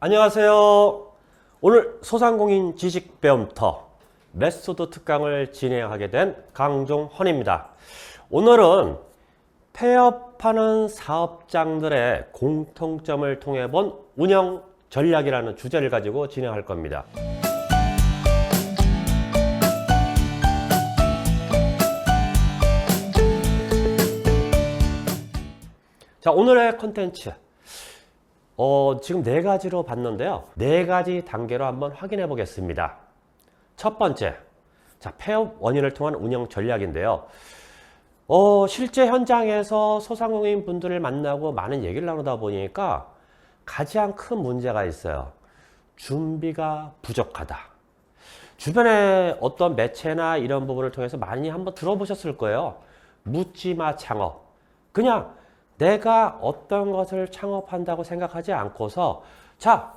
안녕하세요. 오늘 소상공인 지식배움터 메소드 특강을 진행하게 된 강종헌입니다. 오늘은 폐업하는 사업장들의 공통점을 통해 본 운영 전략이라는 주제를 가지고 진행할 겁니다. 자, 오늘의 컨텐츠. 지금 네 가지로 봤는데요. 네 가지 단계로 한번 확인해 보겠습니다. 첫 번째, 자, 폐업 원인을 통한 운영 전략인데요. 실제 현장에서 소상공인 분들을 만나고 많은 얘기를 나누다 보니까 가장 큰 문제가 있어요. 준비가 부족하다. 주변에 어떤 매체나 이런 부분을 통해서 많이 한번 들어보셨을 거예요. 묻지마 창업. 그냥 내가 어떤 것을 창업한다고 생각하지 않고서 자,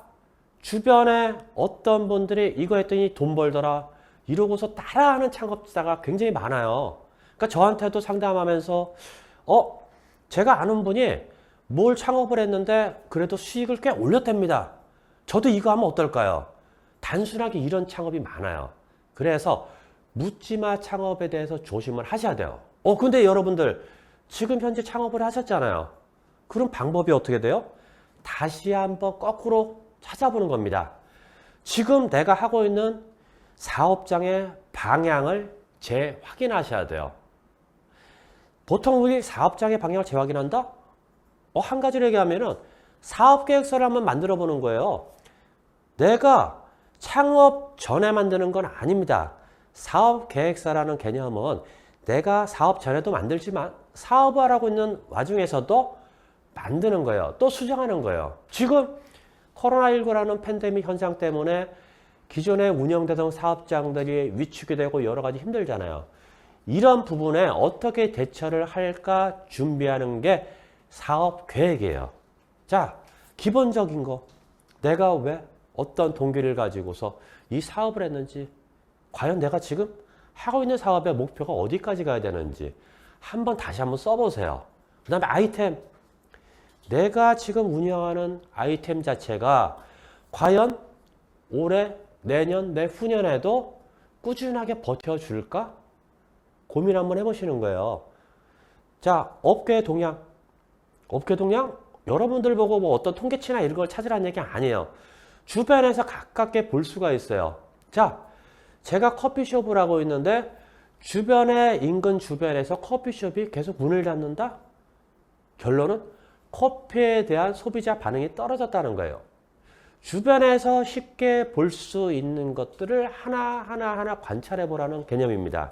주변에 어떤 분들이 이거 했더니 돈 벌더라 이러고서 따라하는 창업자가 굉장히 많아요. 그러니까 저한테도 상담하면서 제가 아는 분이 뭘 창업을 했는데 그래도 수익을 꽤 올렸답니다. 저도 이거 하면 어떨까요? 단순하게 이런 창업이 많아요. 그래서 묻지마 창업에 대해서 조심을 하셔야 돼요. 근데 여러분들 지금 현재 창업을 하셨잖아요. 그럼 방법이 어떻게 돼요? 다시 한번 거꾸로 찾아보는 겁니다. 지금 내가 하고 있는 사업장의 방향을 재확인하셔야 돼요. 보통 우리 사업장의 방향을 재확인한다? 한 가지로 얘기하면은 사업계획서를 한번 만들어 보는 거예요. 내가 창업 전에 만드는 건 아닙니다. 사업계획서라는 개념은 내가 사업 전에도 만들지만 사업을 하고 있는 와중에서도 만드는 거예요. 또 수정하는 거예요. 지금 코로나19라는 팬데믹 현상 때문에 기존에 운영되던 사업장들이 위축이 되고 여러 가지 힘들잖아요. 이런 부분에 어떻게 대처를 할까 준비하는 게 사업 계획이에요. 자, 기본적인 거. 내가 왜 어떤 동기를 가지고서 이 사업을 했는지, 과연 내가 지금 하고 있는 사업의 목표가 어디까지 가야 되는지 다시 한번 써보세요. 그 다음에 아이템. 내가 지금 운영하는 아이템 자체가 과연 올해, 내년, 내후년에도 꾸준하게 버텨줄까? 고민 한번 해보시는 거예요. 자, 업계 동향. 업계 동향? 여러분들 보고 뭐 어떤 통계치나 이런 걸 찾으라는 얘기 아니에요. 주변에서 가깝게 볼 수가 있어요. 자, 제가 커피숍을 하고 있는데 인근 주변에서 커피숍이 계속 문을 닫는다? 결론은 커피에 대한 소비자 반응이 떨어졌다는 거예요. 주변에서 쉽게 볼 수 있는 것들을 하나하나 관찰해 보라는 개념입니다.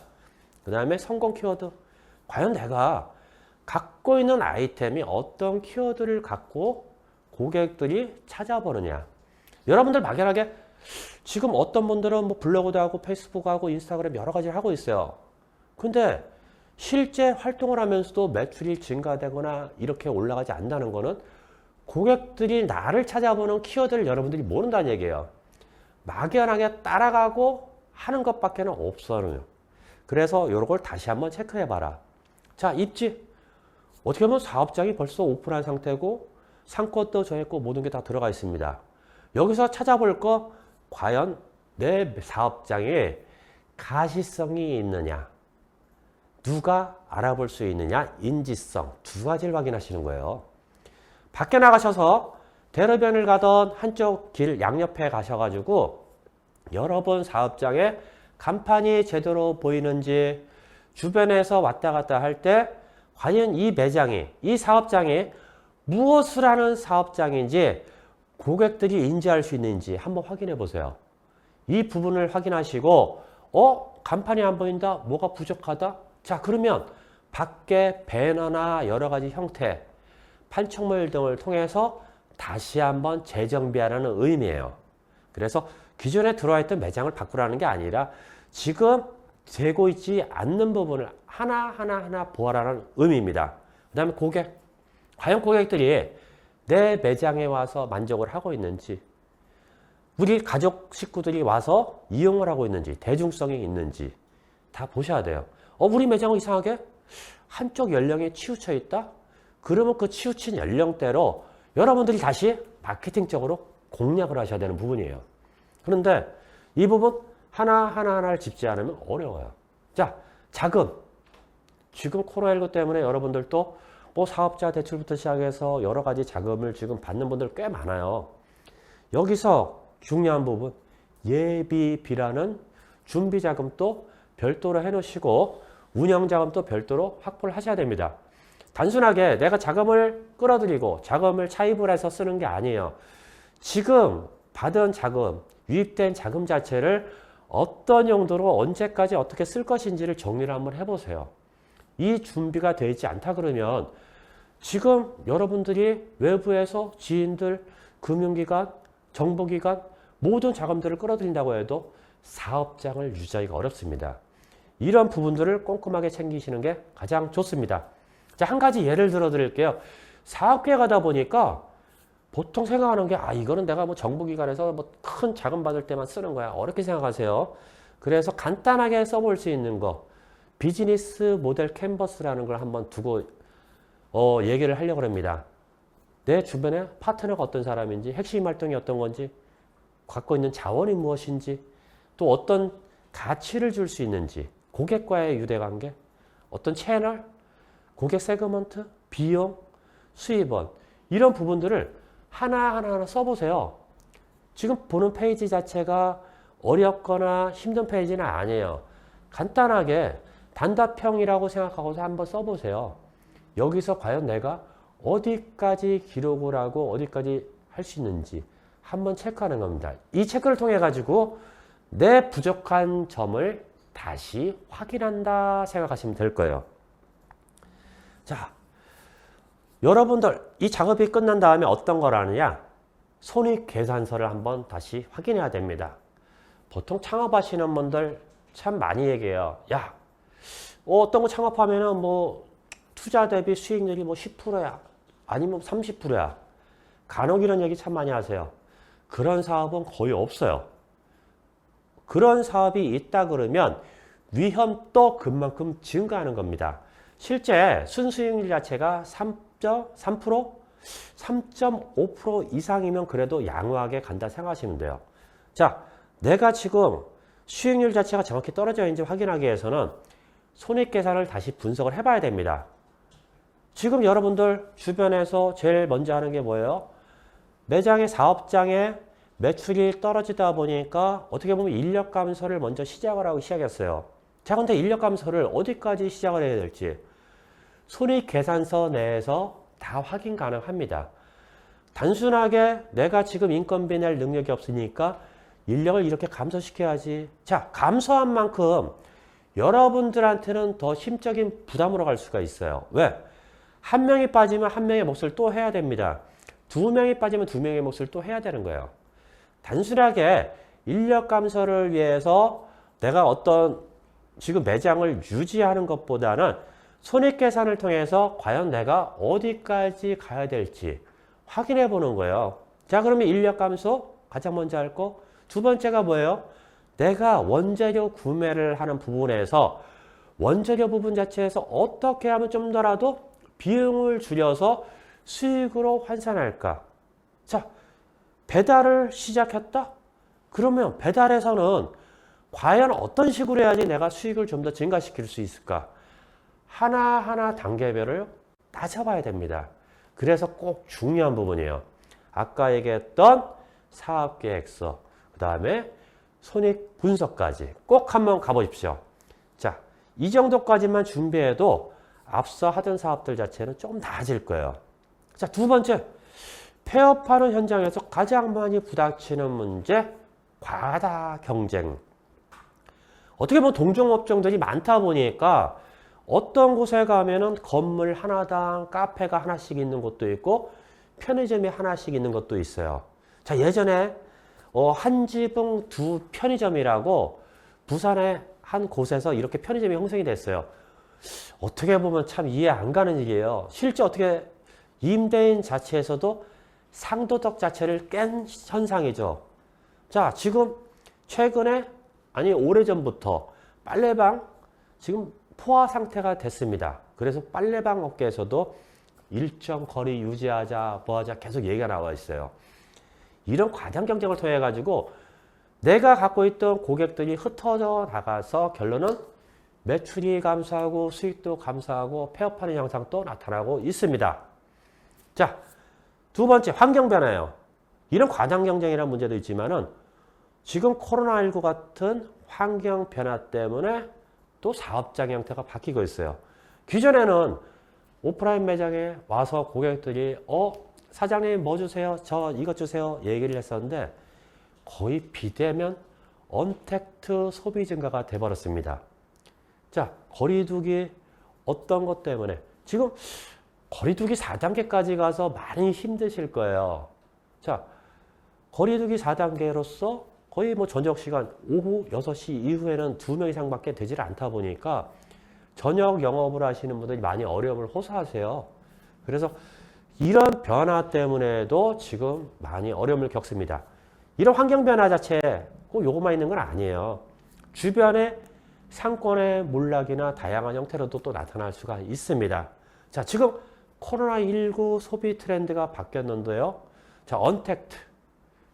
그 다음에 성공 키워드. 과연 내가 갖고 있는 아이템이 어떤 키워드를 갖고 고객들이 찾아보느냐. 여러분들 막연하게 지금 어떤 분들은 뭐 블로그도 하고 페이스북 하고 인스타그램 여러 가지를 하고 있어요. 근데 실제 활동을 하면서도 매출이 증가되거나 이렇게 올라가지 않는다는 거는 고객들이 나를 찾아보는 키워드를 여러분들이 모른다는 얘기예요. 막연하게 따라가고 하는 것밖에 없어요. 그래서 이런 걸 다시 한번 체크해 봐라. 자, 입지. 어떻게 보면 사업장이 벌써 오픈한 상태고 상권도 정했고 모든 게 다 들어가 있습니다. 여기서 찾아볼 거 과연 내 사업장에 가시성이 있느냐, 누가 알아볼 수 있느냐, 인지성 두 가지를 확인하시는 거예요. 밖에 나가셔서 대로변을 가던 한쪽 길 양옆에 가셔가지고 여러분 사업장에 간판이 제대로 보이는지, 주변에서 왔다 갔다 할 때 과연 이 사업장이 무엇을 하는 사업장인지 고객들이 인지할 수 있는지 한번 확인해 보세요. 이 부분을 확인하시고 간판이 안 보인다? 뭐가 부족하다? 자, 그러면 밖에 배너나 여러 가지 형태, 판촉물 등을 통해서 다시 한번 재정비하라는 의미예요. 그래서 기존에 들어와 있던 매장을 바꾸라는 게 아니라 지금 되고 있지 않는 부분을 하나하나 보아라는 의미입니다. 그 다음에 고객. 과연 고객들이 내 매장에 와서 만족을 하고 있는지, 우리 가족 식구들이 와서 이용을 하고 있는지, 대중성이 있는지 다 보셔야 돼요. 우리 매장은 이상하게 한쪽 연령에 치우쳐 있다? 그러면 그 치우친 연령대로 여러분들이 다시 마케팅적으로 공략을 하셔야 되는 부분이에요. 그런데 이 부분 하나를 짚지 않으면 어려워요. 자, 자금. 지금 코로나19 때문에 여러분들도 뭐 사업자 대출부터 시작해서 여러 가지 자금을 지금 받는 분들 꽤 많아요. 여기서 중요한 부분, 예비비라는 준비자금도 별도로 해놓으시고 운영자금도 별도로 확보를 하셔야 됩니다. 단순하게 내가 자금을 끌어들이고 자금을 차입을 해서 쓰는 게 아니에요. 지금 받은 자금, 유입된 자금 자체를 어떤 용도로 언제까지 어떻게 쓸 것인지를 정리를 한번 해보세요. 이 준비가 되지 않다 그러면 지금 여러분들이 외부에서 지인들, 금융기관, 정보기관 모든 자금들을 끌어들인다고 해도 사업장을 유지하기가 어렵습니다. 이런 부분들을 꼼꼼하게 챙기시는 게 가장 좋습니다. 자, 한 가지 예를 들어 드릴게요. 사업계획 하다 보니까 보통 생각하는 게 이거는 내가 뭐 정부기관에서 뭐 큰 자금 받을 때만 쓰는 거야. 어렵게 생각하세요. 그래서 간단하게 써볼 수 있는 거 비즈니스 모델 캔버스라는 걸 한번 두고 얘기를 하려고 합니다. 내 주변에 파트너가 어떤 사람인지, 핵심 활동이 어떤 건지, 갖고 있는 자원이 무엇인지, 또 어떤 가치를 줄 수 있는지, 고객과의 유대관계, 어떤 채널, 고객 세그먼트, 비용, 수입원 이런 부분들을 하나하나 써보세요. 지금 보는 페이지 자체가 어렵거나 힘든 페이지는 아니에요. 간단하게 단답형이라고 생각하고서 한번 써보세요. 여기서 과연 내가 어디까지 기록을 하고 어디까지 할 수 있는지 한번 체크하는 겁니다. 이 체크를 통해 가지고 내 부족한 점을 다시 확인한다 생각하시면 될 거예요. 자, 여러분들 이 작업이 끝난 다음에 어떤 걸 하느냐? 손익계산서를 한번 다시 확인해야 됩니다. 보통 창업하시는 분들 참 많이 얘기해요. 야, 어떤 거 창업하면은 뭐 투자 대비 수익률이 뭐 10%야. 아니면 30%야. 간혹 이런 얘기 참 많이 하세요. 그런 사업은 거의 없어요. 그런 사업이 있다 그러면 위험도 그만큼 증가하는 겁니다. 실제 순수익률 자체가 3.3%? 3.5% 이상이면 그래도 양호하게 간다 생각하시면 돼요. 자, 내가 지금 수익률 자체가 정확히 떨어져 있는지 확인하기 위해서는 손익계산을 다시 분석을 해봐야 됩니다. 지금 여러분들 주변에서 제일 먼저 하는 게 뭐예요? 매장의 사업장의 매출이 떨어지다 보니까 어떻게 보면 인력 감소를 먼저 시작을 하고 시작했어요. 자, 근데 인력 감소를 어디까지 시작을 해야 될지 손익계산서 내에서 다 확인 가능합니다. 단순하게 내가 지금 인건비 낼 능력이 없으니까 인력을 이렇게 감소시켜야지. 자, 감소한 만큼 여러분들한테는 더 심적인 부담으로 갈 수가 있어요. 왜? 한 명이 빠지면 한 명의 몫을 또 해야 됩니다. 두 명이 빠지면 두 명의 몫을 또 해야 되는 거예요. 단순하게 인력 감소를 위해서 내가 어떤 지금 매장을 유지하는 것보다는 손익계산을 통해서 과연 내가 어디까지 가야 될지 확인해 보는 거예요. 자, 그러면 인력 감소 가장 먼저 할 거. 두 번째가 뭐예요? 내가 원재료 구매를 하는 부분에서 원재료 부분 자체에서 어떻게 하면 좀 더라도 비용을 줄여서 수익으로 환산할까? 자, 배달을 시작했다? 그러면 배달에서는 과연 어떤 식으로 해야지 내가 수익을 좀 더 증가시킬 수 있을까? 하나하나 단계별을 따져봐야 됩니다. 그래서 꼭 중요한 부분이에요. 아까 얘기했던 사업계획서, 그 다음에 손익 분석까지 꼭 한번 가보십시오. 자, 이 정도까지만 준비해도 앞서 하던 사업들 자체는 좀 나아질 거예요. 자, 두 번째, 폐업하는 현장에서 가장 많이 부닥치는 문제, 과다 경쟁. 어떻게 보면 동종업종들이 많다 보니까 어떤 곳에 가면은 건물 하나당 카페가 하나씩 있는 곳도 있고 편의점이 하나씩 있는 것도 있어요. 자, 예전에 한지붕 두 편의점이라고 부산의 한 곳에서 이렇게 편의점이 형성이 됐어요. 어떻게 보면 참 이해 안 가는 일이에요. 실제 어떻게 임대인 자체에서도 상도덕 자체를 깬 현상이죠. 자, 지금 최근에 아니 오래전부터 빨래방 지금 포화 상태가 됐습니다. 그래서 빨래방 업계에서도 일정 거리 유지하자, 뭐하자 계속 얘기가 나와 있어요. 이런 과당 경쟁을 통해 가지고 내가 갖고 있던 고객들이 흩어져 나가서 결론은 매출이 감소하고 수익도 감소하고 폐업하는 현상도 나타나고 있습니다. 자, 두 번째 환경 변화예요. 이런 과당 경쟁이라는 문제도 있지만은 지금 코로나19 같은 환경 변화 때문에 또 사업장 형태가 바뀌고 있어요. 기존에는 오프라인 매장에 와서 고객들이 사장님 뭐 주세요? 저 이것 주세요. 얘기를 했었는데 거의 비대면 언택트 소비 증가가 돼버렸습니다. 자, 거리두기 어떤 것 때문에 지금 거리두기 4단계까지 가서 많이 힘드실 거예요. 자, 거리두기 4단계로서 거의 뭐 저녁 시간 오후 6시 이후에는 2명 이상밖에 되질 않다 보니까 저녁 영업을 하시는 분들이 많이 어려움을 호소하세요. 그래서 이런 변화 때문에도 지금 많이 어려움을 겪습니다. 이런 환경 변화 자체에 꼭 요것만 있는 건 아니에요. 주변에 상권의 몰락이나 다양한 형태로도 또 나타날 수가 있습니다. 자, 지금 코로나19 소비 트렌드가 바뀌었는데요. 자, 언택트.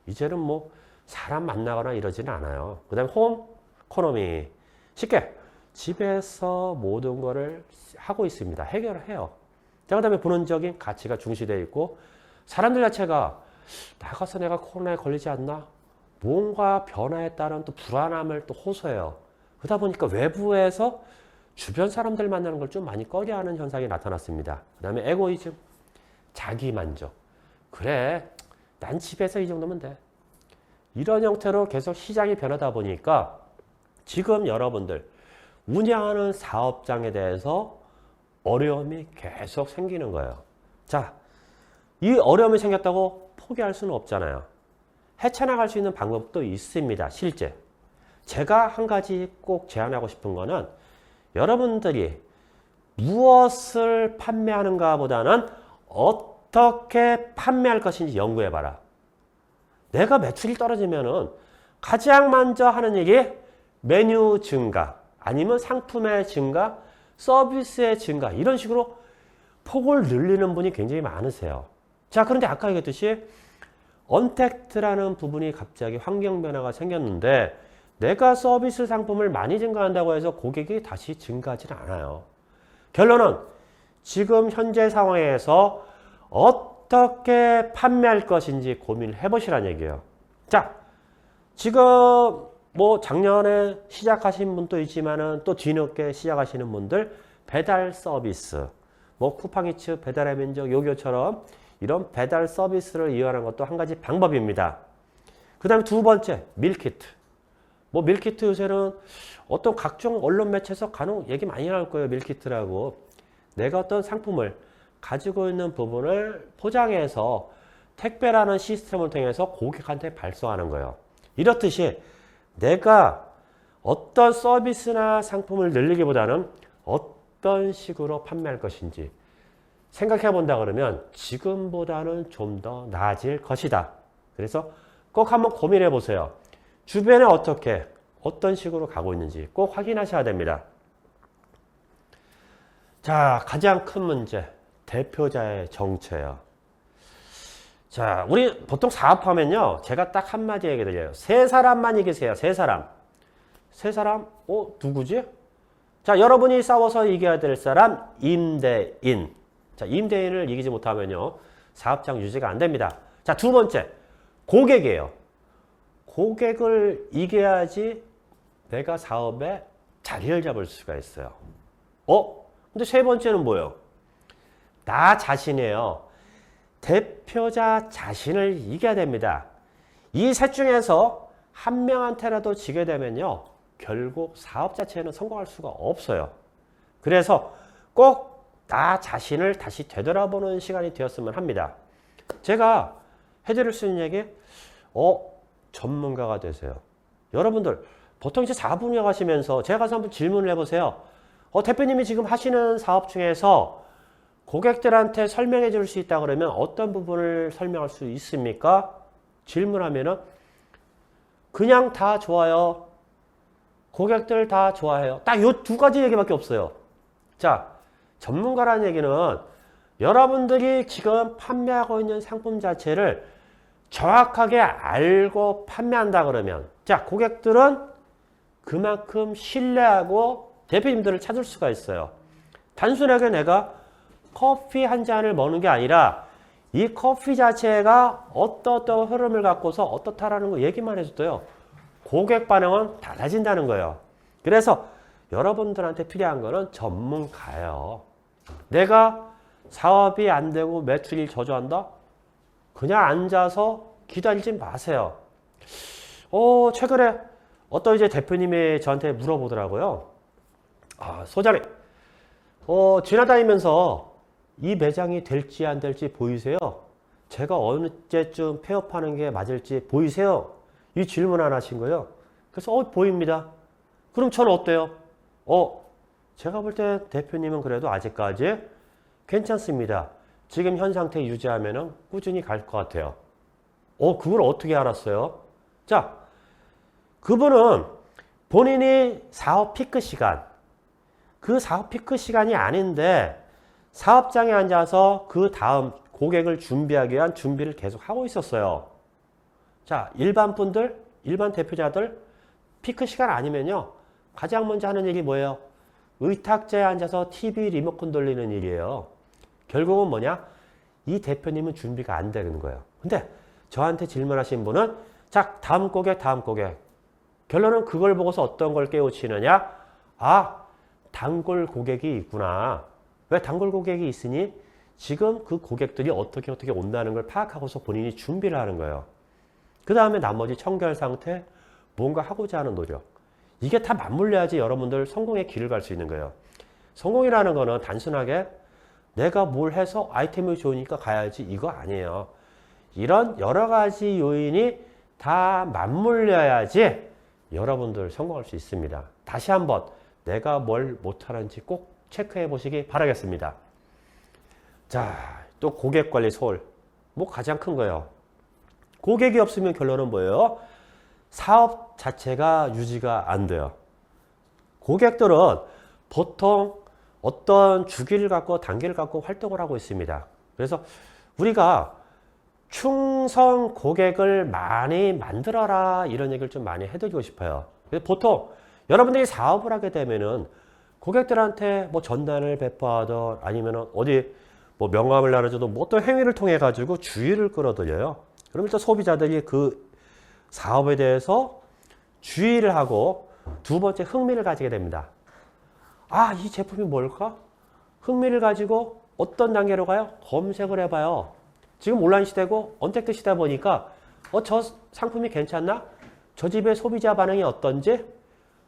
이제는 뭐 사람 만나거나 이러지는 않아요. 그 다음에 홈 이코노미. 쉽게 집에서 모든 거를 하고 있습니다. 해결을 해요. 자, 그 다음에 본원적인 가치가 중시되어 있고 사람들 자체가 나가서 내가 코로나에 걸리지 않나? 뭔가 변화에 따른 또 불안함을 또 호소해요. 그러다 보니까 외부에서 주변 사람들 만나는 걸 좀 많이 꺼려하는 현상이 나타났습니다. 그 다음에 에고이즘, 자기만족. 그래, 난 집에서 이 정도면 돼. 이런 형태로 계속 시장이 변하다 보니까 지금 여러분들 운영하는 사업장에 대해서 어려움이 계속 생기는 거예요. 자, 이 어려움이 생겼다고 포기할 수는 없잖아요. 헤쳐나갈 수 있는 방법도 있습니다. 실제. 제가 한 가지 꼭 제안하고 싶은 거는 여러분들이 무엇을 판매하는가 보다는 어떻게 판매할 것인지 연구해봐라. 내가 매출이 떨어지면은 가장 먼저 하는 얘기 메뉴 증가 아니면 상품의 증가, 서비스의 증가 이런 식으로 폭을 늘리는 분이 굉장히 많으세요. 자, 그런데 아까 얘기했듯이 언택트라는 부분이 갑자기 환경 변화가 생겼는데 내가 서비스 상품을 많이 증가한다고 해서 고객이 다시 증가하지는 않아요. 결론은 지금 현재 상황에서 어떻게 판매할 것인지 고민을 해보시라는 얘기예요. 자, 지금 뭐 작년에 시작하신 분도 있지만은 또 뒤늦게 시작하시는 분들 배달 서비스, 뭐 쿠팡이츠, 배달의 민족, 요교처럼 이런 배달 서비스를 이용하는 것도 한 가지 방법입니다. 그 다음에 두 번째, 밀키트. 뭐 밀키트 요새는 어떤 각종 언론 매체에서 간혹 얘기 많이 나올 거예요. 밀키트라고. 내가 어떤 상품을 가지고 있는 부분을 포장해서 택배라는 시스템을 통해서 고객한테 발송하는 거예요. 이렇듯이 내가 어떤 서비스나 상품을 늘리기보다는 어떤 식으로 판매할 것인지 생각해 본다 그러면 지금보다는 좀 더 나아질 것이다. 그래서 꼭 한번 고민해 보세요. 주변에 어떤 식으로 가고 있는지 꼭 확인하셔야 됩니다. 자, 가장 큰 문제, 대표자의 정체예요. 자, 우리 보통 사업하면요, 제가 딱 한마디 얘기 드려요. 세 사람만 이기세요. 세 사람. 세 사람? 누구지? 자, 여러분이 싸워서 이겨야 될 사람, 임대인. 자, 임대인을 이기지 못하면요, 사업장 유지가 안 됩니다. 자, 두 번째, 고객이에요. 고객을 이겨야지 내가 사업에 자리를 잡을 수가 있어요. 근데 세 번째는 뭐예요? 나 자신이에요. 대표자 자신을 이겨야 됩니다. 이 셋 중에서 한 명한테라도 지게 되면요, 결국 사업 자체는 성공할 수가 없어요. 그래서 꼭 나 자신을 다시 되돌아보는 시간이 되었으면 합니다. 제가 해드릴 수 있는 얘기, 전문가가 되세요. 여러분들, 보통 이제 사업 운영하시면서 제가 가서 한번 질문을 해보세요. 대표님이 지금 하시는 사업 중에서 고객들한테 설명해 줄 수 있다 그러면 어떤 부분을 설명할 수 있습니까? 질문하면은 그냥 다 좋아요. 고객들 다 좋아해요. 딱 요 두 가지 얘기밖에 없어요. 자, 전문가라는 얘기는 여러분들이 지금 판매하고 있는 상품 자체를 정확하게 알고 판매한다 그러면 자, 고객들은 그만큼 신뢰하고 대표님들을 찾을 수가 있어요. 단순하게 내가 커피 한 잔을 먹는 게 아니라 이 커피 자체가 어떤 흐름을 갖고서 어떻다라는 거 얘기만 해줘도요. 고객 반응은 달라진다는 거예요. 그래서 여러분들한테 필요한 거는 전문가예요. 내가 사업이 안 되고 매출이 저조한다? 그냥 앉아서 기다리지 마세요. 최근에 어떤 이제 대표님이 저한테 물어보더라고요. 소장님, 지나다니면서 이 매장이 될지 안 될지 보이세요? 제가 어느 때쯤 폐업하는 게 맞을지 보이세요? 이 질문 하나 하신 거예요. 그래서 보입니다. 그럼 저는 어때요? 제가 볼 때 대표님은 그래도 아직까지 괜찮습니다. 지금 현 상태 유지하면은 꾸준히 갈 것 같아요. 그걸 어떻게 알았어요? 자, 그분은 본인이 사업 피크 시간, 그 사업 피크 시간이 아닌데 사업장에 앉아서 그 다음 고객을 준비하기 위한 준비를 계속 하고 있었어요. 자, 일반 분들, 일반 대표자들 피크 시간 아니면요. 가장 먼저 하는 일이 뭐예요? 의탁자에 앉아서 TV 리모컨 돌리는 일이에요. 결국은 뭐냐? 이 대표님은 준비가 안 되는 거예요. 근데 저한테 질문하신 분은 자, 다음 고객. 결론은 그걸 보고서 어떤 걸 깨우치느냐? 단골 고객이 있구나. 왜 단골 고객이 있으니? 지금 그 고객들이 어떻게 온다는 걸 파악하고서 본인이 준비를 하는 거예요. 그 다음에 나머지 청결 상태, 뭔가 하고자 하는 노력. 이게 다 맞물려야지 여러분들 성공의 길을 갈 수 있는 거예요. 성공이라는 거는 단순하게 내가 뭘 해서 아이템이 좋으니까 가야지 이거 아니에요. 이런 여러 가지 요인이 다 맞물려야지 여러분들 성공할 수 있습니다. 다시 한번 내가 뭘 못하는지 꼭 체크해 보시기 바라겠습니다. 자, 또 고객 관리 소홀. 가장 큰 거예요. 고객이 없으면 결론은 뭐예요? 사업 자체가 유지가 안 돼요. 고객들은 보통 어떤 주기를 갖고 단계를 갖고 활동을 하고 있습니다. 그래서 우리가 충성 고객을 많이 만들어라 이런 얘기를 좀 많이 해드리고 싶어요. 그래서 보통 여러분들이 사업을 하게 되면은 고객들한테 전단을 배포하든 아니면 어디 명함을 나눠줘도 어떤 행위를 통해 가지고 주의를 끌어들여요. 그럼 일단 소비자들이 그 사업에 대해서 주의를 하고 두 번째 흥미를 가지게 됩니다. 이 제품이 뭘까? 흥미를 가지고 어떤 단계로 가요? 검색을 해봐요. 지금 온라인 시대고 언택트 시대다 보니까 저 상품이 괜찮나? 저 집의 소비자 반응이 어떤지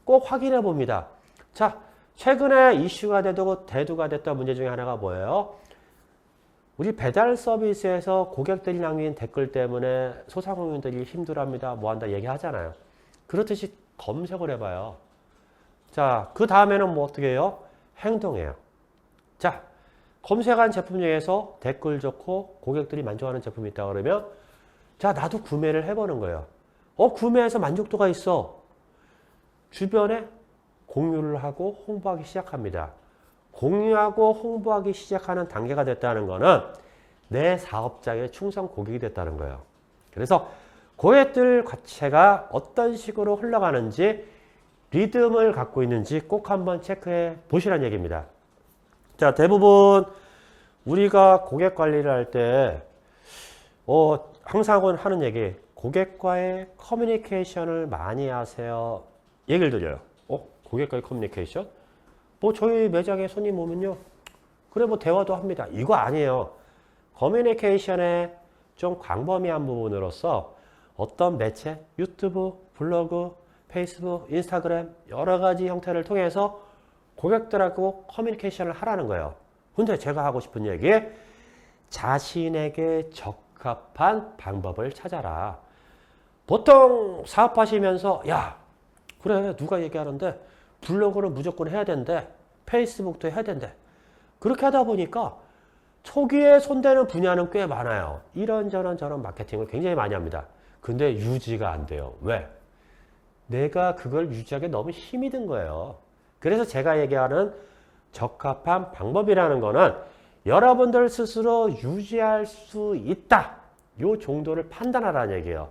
꼭 확인해 봅니다. 자, 최근에 이슈가 되고 대두가 됐던 문제 중에 하나가 뭐예요? 우리 배달 서비스에서 고객들이 남긴 댓글 때문에 소상공인들이 힘들어합니다. 뭐한다 얘기하잖아요. 그렇듯이 검색을 해봐요. 자, 그 다음에는 어떻게 해요? 행동해요. 자, 검색한 제품 중에서 댓글 좋고 고객들이 만족하는 제품이 있다 그러면 자, 나도 구매를 해보는 거예요. 구매해서 만족도가 있어. 주변에 공유를 하고 홍보하기 시작합니다. 공유하고 홍보하기 시작하는 단계가 됐다는 거는 내 사업장의 충성 고객이 됐다는 거예요. 그래서 고객들 자체가 어떤 식으로 흘러가는지 리듬을 갖고 있는지 꼭 한번 체크해 보시라는 얘기입니다. 자, 대부분 우리가 고객 관리를 할 때 항상 하는 얘기, 고객과의 커뮤니케이션을 많이 하세요. 얘기를 드려요. 고객과의 커뮤니케이션? 저희 매장에 손님 오면요. 그래 대화도 합니다. 이거 아니에요. 커뮤니케이션의 좀 광범위한 부분으로서 어떤 매체, 유튜브, 블로그, 페이스북, 인스타그램 여러 가지 형태를 통해서 고객들하고 커뮤니케이션을 하라는 거예요. 근데 제가 하고 싶은 얘기, 자신에게 적합한 방법을 찾아라. 보통 사업하시면서 그래 누가 얘기하는데 블로그는 무조건 해야 된대. 페이스북도 해야 된대. 그렇게 하다 보니까 초기에 손대는 분야는 꽤 많아요. 이런저런 저런 마케팅을 굉장히 많이 합니다. 근데 유지가 안 돼요. 왜? 내가 그걸 유지하기 너무 힘이 든 거예요. 그래서 제가 얘기하는 적합한 방법이라는 거는 여러분들 스스로 유지할 수 있다. 요 정도를 판단하라는 얘기예요.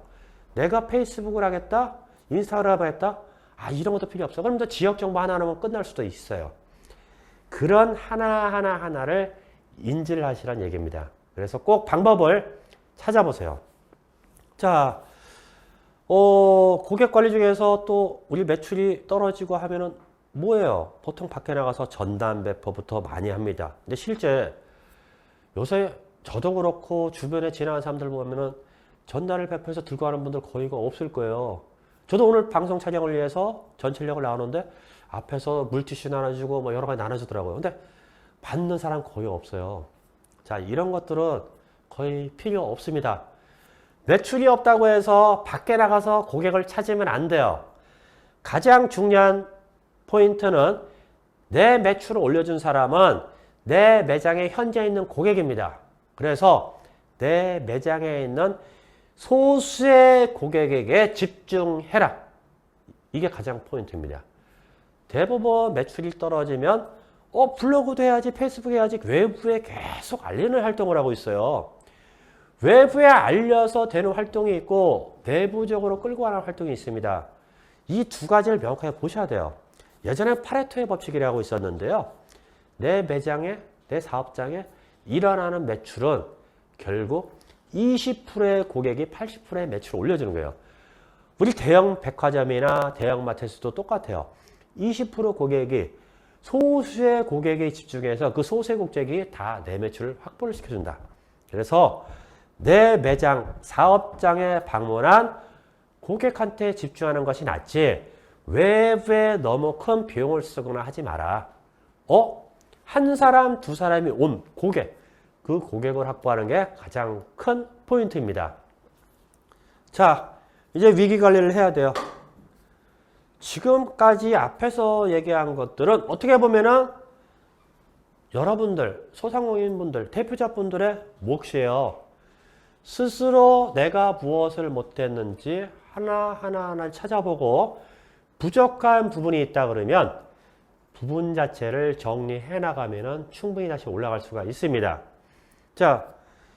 내가 페이스북을 하겠다? 인스타그램을 하겠다? 이런 것도 필요 없어. 그럼 또 지역 정보 하나 넣으면 끝날 수도 있어요. 그런 하나를 인지를 하시라는 얘기입니다. 그래서 꼭 방법을 찾아보세요. 자, 고객 관리 중에서 또 우리 매출이 떨어지고 하면은 뭐예요? 보통 밖에 나가서 전담 배포부터 많이 합니다. 근데 실제 요새 저도 그렇고 주변에 지나가는 사람들 보면은 전단을 배포해서 들고 가는 분들 거의가 없을 거예요. 저도 오늘 방송 촬영을 위해서 전철역을 나오는데 앞에서 물티슈 나눠주고 뭐 여러 가지 나눠주더라고요. 근데 받는 사람 거의 없어요. 자, 이런 것들은 거의 필요 없습니다. 매출이 없다고 해서 밖에 나가서 고객을 찾으면 안 돼요. 가장 중요한 포인트는 내 매출을 올려준 사람은 내 매장에 현재 있는 고객입니다. 그래서 내 매장에 있는 소수의 고객에게 집중해라. 이게 가장 포인트입니다. 대부분 매출이 떨어지면 블로그도 해야지, 페이스북 해야지, 외부에 계속 알리는 활동을 하고 있어요. 외부에 알려서 되는 활동이 있고 내부적으로 끌고 가는 활동이 있습니다. 이 두 가지를 명확하게 보셔야 돼요. 예전에 파레토의 법칙이라고 있었는데요. 내 매장에, 내 사업장에 일어나는 매출은 결국 20%의 고객이 80%의 매출을 올려주는 거예요. 우리 대형 백화점이나 대형 마트에서도 똑같아요. 20% 고객이 소수의 고객에 집중해서 그 소수의 고객이 다 내 매출을 확보를 시켜준다. 그래서 내 매장, 사업장에 방문한 고객한테 집중하는 것이 낫지 외부에 너무 큰 비용을 쓰거나 하지 마라. 한 사람, 두 사람이 온 고객, 그 고객을 확보하는 게 가장 큰 포인트입니다. 자, 이제 위기 관리를 해야 돼요. 지금까지 앞에서 얘기한 것들은 어떻게 보면은 여러분들, 소상공인분들, 대표자분들의 몫이에요. 스스로 내가 무엇을 못했는지 하나하나 찾아보고 부족한 부분이 있다 그러면 부분 자체를 정리해 나가면은 충분히 다시 올라갈 수가 있습니다. 자,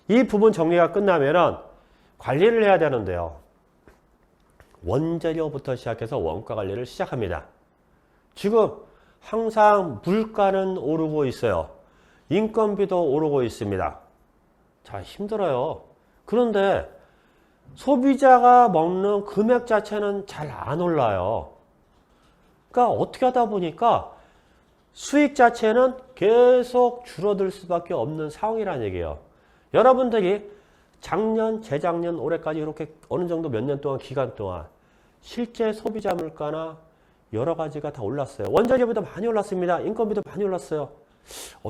이 부분 정리가 끝나면은 관리를 해야 되는데요. 원재료부터 시작해서 원가 관리를 시작합니다. 지금 항상 물가는 오르고 있어요. 인건비도 오르고 있습니다. 자, 힘들어요. 그런데 소비자가 먹는 금액 자체는 잘 안 올라요. 그러니까 어떻게 하다 보니까 수익 자체는 계속 줄어들 수밖에 없는 상황이라는 얘기예요. 여러분들이 작년, 재작년, 올해까지 이렇게 어느 정도 몇 년 동안, 기간 동안 실제 소비자 물가나 여러 가지가 다 올랐어요. 원자재비도 많이 올랐습니다. 인건비도 많이 올랐어요.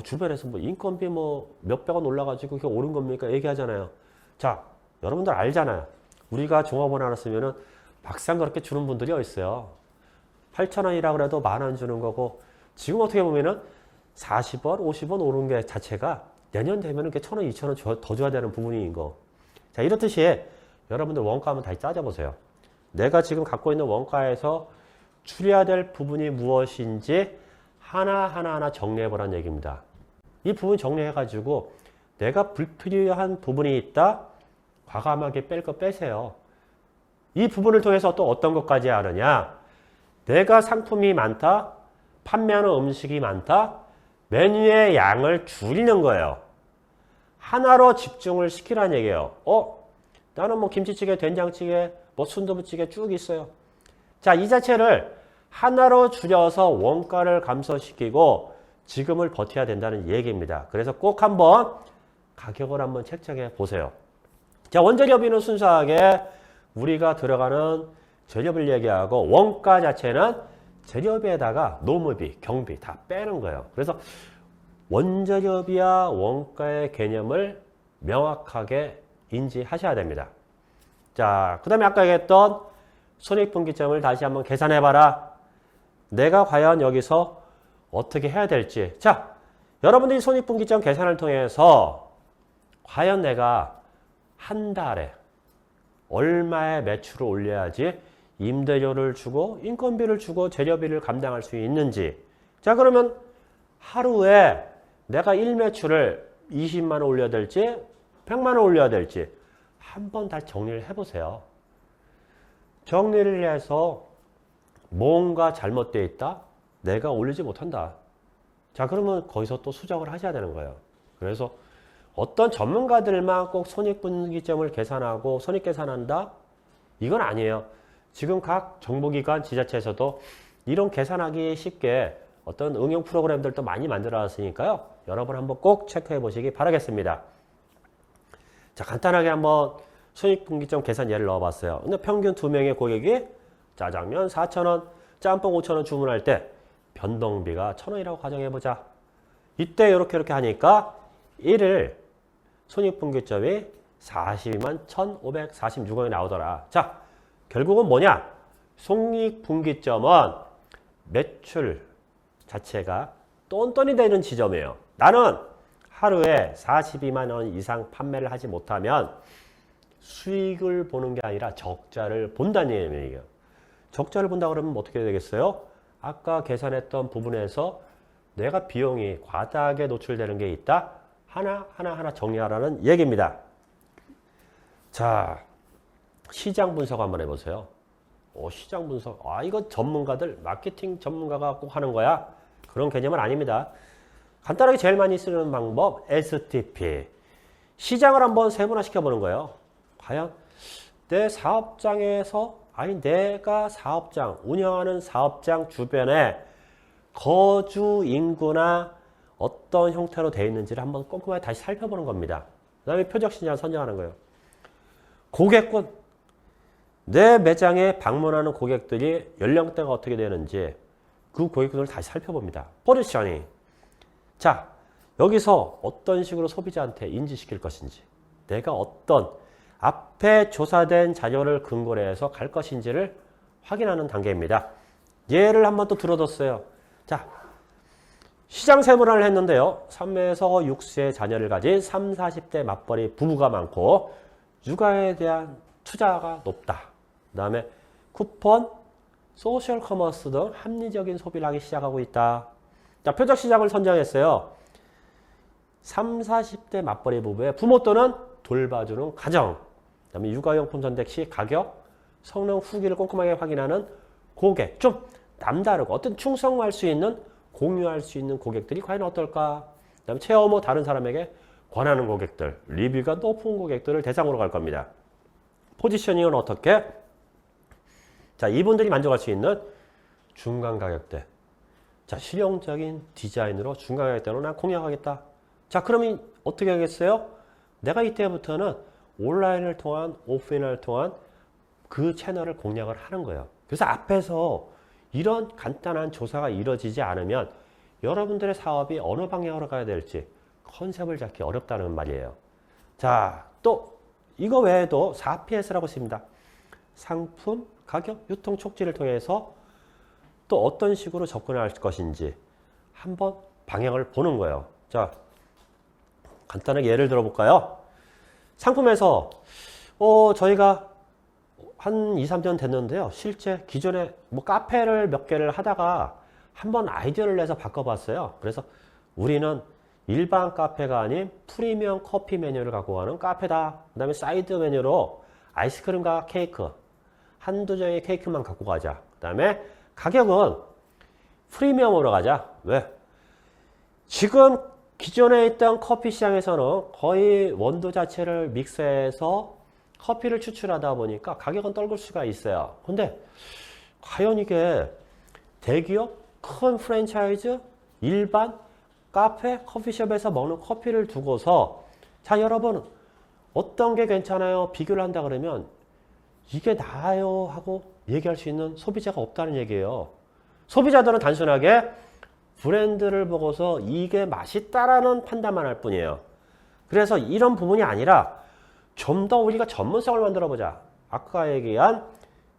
주변에서 뭐 인건비 뭐 몇백 원 올라가지고 그게 오른 겁니까? 얘기하잖아요. 자, 여러분들 알잖아요. 우리가 종합원 하나 쓰면은 막상 그렇게 주는 분들이 어딨어요. 8,000원이라 그래도 10,000원 주는 거고, 지금 어떻게 보면은 40원, 50원 오른 게 자체가 내년 되면은 1,000원, 2,000원 더 줘야 되는 부분인 거. 자, 이렇듯이 여러분들 원가 한번 다시 따져보세요. 내가 지금 갖고 있는 원가에서 줄여야 될 부분이 무엇인지 하나 정리해보라는 얘기입니다. 이 부분 정리해가지고 내가 불필요한 부분이 있다? 과감하게 뺄 거 빼세요. 이 부분을 통해서 또 어떤 것까지 하느냐? 내가 상품이 많다? 판매하는 음식이 많다? 메뉴의 양을 줄이는 거예요. 하나로 집중을 시키라는 얘기예요. 나는 뭐 김치찌개, 된장찌개, 뭐 순두부찌개 쭉 있어요. 자, 이 자체를 하나로 줄여서 원가를 감소시키고 지금을 버텨야 된다는 얘기입니다. 그래서 꼭 한번 가격을 한번 책정해 보세요. 자, 원재료비는 순수하게 우리가 들어가는 재료비를 얘기하고 원가 자체는 재료비에다가 노무비, 경비 다 빼는 거예요. 그래서 원재료비와 원가의 개념을 명확하게 인지하셔야 됩니다. 자, 그 다음에 아까 얘기했던 손익분기점을 다시 한번 계산해봐라. 내가 과연 여기서 어떻게 해야 될지. 자, 여러분들이 손익분기점 계산을 통해서 과연 내가 한 달에 얼마의 매출을 올려야지 임대료를 주고 인건비를 주고 재료비를 감당할 수 있는지. 자, 그러면 하루에 내가 1매출을 20만 원 올려야 될지 100만 원 올려야 될지 한번 다 정리를 해보세요. 정리를 해서 뭔가 잘못되어 있다? 내가 올리지 못한다. 자, 그러면 거기서 또 수정을 하셔야 되는 거예요. 그래서 어떤 전문가들만 꼭 손익분기점을 계산하고 손익계산한다? 이건 아니에요. 지금 각 정보기관, 지자체에서도 이런 계산하기 쉽게 어떤 응용 프로그램들도 많이 만들어놨으니까요. 여러분 한번 꼭 체크해 보시기 바라겠습니다. 자, 간단하게 한번 손익분기점 계산 예를 넣어봤어요. 근데 평균 2명의 고객이 짜장면 4,000원, 짬뽕 5,000원 주문할 때 변동비가 1,000원이라고 가정해보자. 이때 이렇게 하니까 1일 손익분기점이 42만 1,546원이 나오더라. 자, 결국은 뭐냐? 손익분기점은 매출 자체가 똔똔이 되는 지점이에요. 나는 하루에 42만 원 이상 판매를 하지 못하면 수익을 보는 게 아니라 적자를 본다는 얘기예요. 적자를 본다 그러면 어떻게 되겠어요? 아까 계산했던 부분에서 내가 비용이 과다하게 노출되는 게 있다. 하나 정리하라는 얘기입니다. 자, 시장 분석 한번 해보세요. 시장 분석. 이거 전문가들, 마케팅 전문가가 꼭 하는 거야? 그런 개념은 아닙니다. 간단하게 제일 많이 쓰는 방법, STP. 시장을 한번 세분화시켜 보는 거예요. 과연 내 사업장에서, 내가 사업장, 운영하는 사업장 주변에 거주 인구나 어떤 형태로 되어 있는지를 한번 꼼꼼하게 다시 살펴보는 겁니다. 그 다음에 표적 시장을 선정하는 거예요. 고객군, 내 매장에 방문하는 고객들이 연령대가 어떻게 되는지 그 고객군을 다시 살펴봅니다. 포지셔닝. 자, 여기서 어떤 식으로 소비자한테 인지시킬 것인지, 내가 어떤 앞에 조사된 자료를 근거로 해서 갈 것인지를 확인하는 단계입니다. 예를 한번 또 들어뒀어요. 자, 시장 세분화를 했는데요. 3에서 6세 자녀를 가진 3, 40대 맞벌이 부부가 많고 육아에 대한 투자가 높다. 그 다음에 쿠폰, 소셜 커머스 등 합리적인 소비를 하기 시작하고 있다. 자, 표적 시장을 선정했어요. 3, 40대 맞벌이 부부의 부모 또는 돌봐주는 가정. 그 다음에 육아용품 선택 시 가격, 성능 후기를 꼼꼼하게 확인하는 고객. 좀 남다르고 어떤 충성할 수 있는, 공유할 수 있는 고객들이 과연 어떨까? 그 다음에 체험 후 다른 사람에게 권하는 고객들, 리뷰가 높은 고객들을 대상으로 갈 겁니다. 포지셔닝은 어떻게? 자, 이분들이 만족할 수 있는 중간 가격대. 자, 실용적인 디자인으로 중간 가격대로 난 공략하겠다. 자, 그러면 어떻게 하겠어요? 내가 이때부터는 온라인을 통한, 오프라인을 통한 그 채널을 공략을 하는 거예요. 그래서 앞에서 이런 간단한 조사가 이루어지지 않으면 여러분들의 사업이 어느 방향으로 가야 될지 컨셉을 잡기 어렵다는 말이에요. 자, 또 이거 외에도 4PS라고 씁니다. 상품, 가격, 유통 촉진을 통해서 또 어떤 식으로 접근할 것인지 한번 방향을 보는 거예요. 자, 간단하게 예를 들어볼까요? 상품에서 저희가 한 2, 3년 됐는데요. 실제 기존에 카페를 몇 개를 하다가 한번 아이디어를 내서 바꿔봤어요. 그래서 우리는 일반 카페가 아닌 프리미엄 커피 메뉴를 갖고 가는 카페다. 그 다음에 사이드 메뉴로 아이스크림과 케이크, 한두 종의 케이크만 갖고 가자. 그 다음에 가격은 프리미엄으로 가자. 왜? 지금 기존에 있던 커피 시장에서는 거의 원두 자체를 믹스해서 커피를 추출하다 보니까 가격은 떨굴 수가 있어요. 근데 과연 이게 대기업, 큰 프랜차이즈, 일반 카페, 커피숍에서 먹는 커피를 두고서 자, 여러분 어떤 게 괜찮아요? 비교를 한다 그러면 이게 나아요 하고 얘기할 수 있는 소비자가 없다는 얘기예요. 소비자들은 단순하게 브랜드를 보고서 이게 맛있다라는 판단만 할 뿐이에요. 그래서 이런 부분이 아니라 좀 더 우리가 전문성을 만들어 보자. 아까 얘기한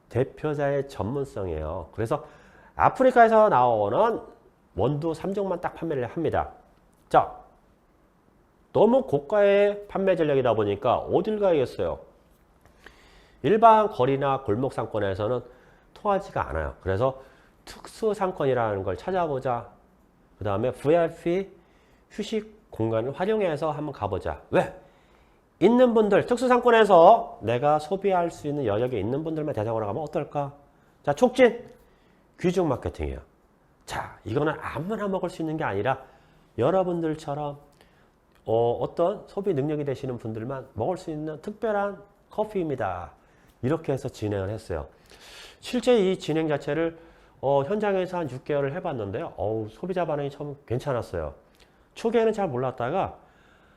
대표자의 전문성이에요. 그래서 아프리카에서 나오는 원두 3종만 딱 판매를 합니다. 자, 너무 고가의 판매 전략이다 보니까 어딜 가야겠어요? 일반 거리나 골목 상권에서는 통하지가 않아요. 그래서 특수 상권이라는 걸 찾아보자. 그 다음에 VIP 휴식 공간을 활용해서 한번 가보자. 왜? 있는 분들, 특수상권에서 내가 소비할 수 있는 여력이 있는 분들만 대상으로 가면 어떨까? 자, 촉진, 귀중 마케팅이에요. 자, 이거는 아무나 먹을 수 있는 게 아니라 여러분들처럼 어떤 소비 능력이 되시는 분들만 먹을 수 있는 특별한 커피입니다. 이렇게 해서 진행을 했어요. 실제 이 진행 자체를 현장에서 한 6개월을 해봤는데요. 소비자 반응이 처음 괜찮았어요. 초기에는 잘 몰랐다가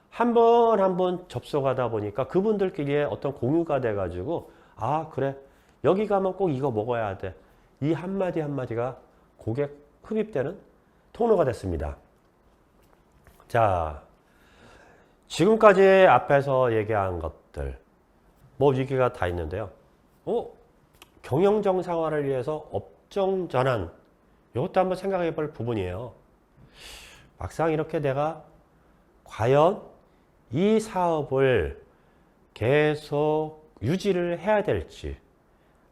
한 번 한 번 접속하다 보니까 그분들끼리의 어떤 공유가 돼가지고 아 그래 여기 가면 꼭 이거 먹어야 돼. 이 한마디 한마디가 고객 흡입되는 통로가 됐습니다. 자, 지금까지 앞에서 얘기한 것들 뭐 위기가 다 있는데요. 경영 정상화를 위해서 업종 전환 이것도 한번 생각해 볼 부분이에요. 막상 이렇게 내가 과연 이 사업을 계속 유지를 해야 될지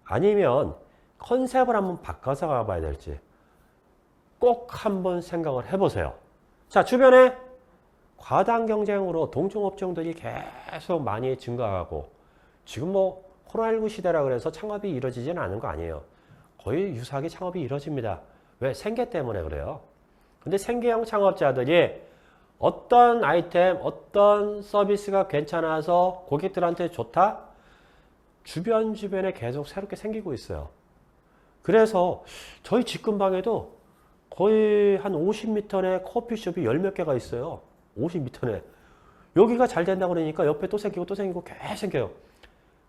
아니면 컨셉을 한번 바꿔서 가봐야 될지 꼭 한번 생각을 해보세요. 자, 주변에 과당 경쟁으로 동종업종들이 계속 많이 증가하고 지금 뭐 코로나19 시대라 그래서 창업이 이루어지지는 않은 거 아니에요. 거의 유사하게 창업이 이루어집니다. 왜? 생계 때문에 그래요. 근데 생계형 창업자들이 어떤 아이템, 어떤 서비스가 괜찮아서 고객들한테 좋다? 주변에 계속 새롭게 생기고 있어요. 그래서 저희 집 근방에도 거의 한 50m 내 커피숍이 10몇 개가 있어요. 50m 내. 여기가 잘 된다고 그러니까 옆에 또 생기고 또 생기고 계속 생겨요.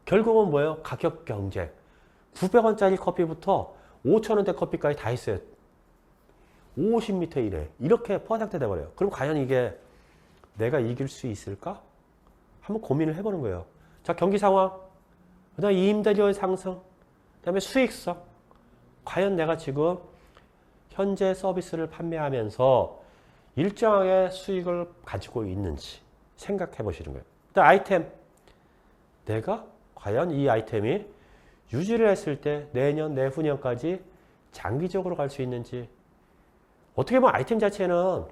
결국은 뭐예요? 가격 경쟁. 900원짜리 커피부터 5,000원대 커피까지 다 있어요. 50m 이내. 이렇게 포화상태 돼버려요. 그럼 과연 이게 내가 이길 수 있을까? 한번 고민을 해보는 거예요. 자, 경기 상황, 그 다음에 임대료의 상승, 그 다음에 수익성. 과연 내가 지금 현재 서비스를 판매하면서 일정하게 수익을 가지고 있는지 생각해 보시는 거예요. 또 아이템. 내가 과연 이 아이템이 유지를 했을 때 내년, 내후년까지 장기적으로 갈 수 있는지. 어떻게 보면 아이템 자체는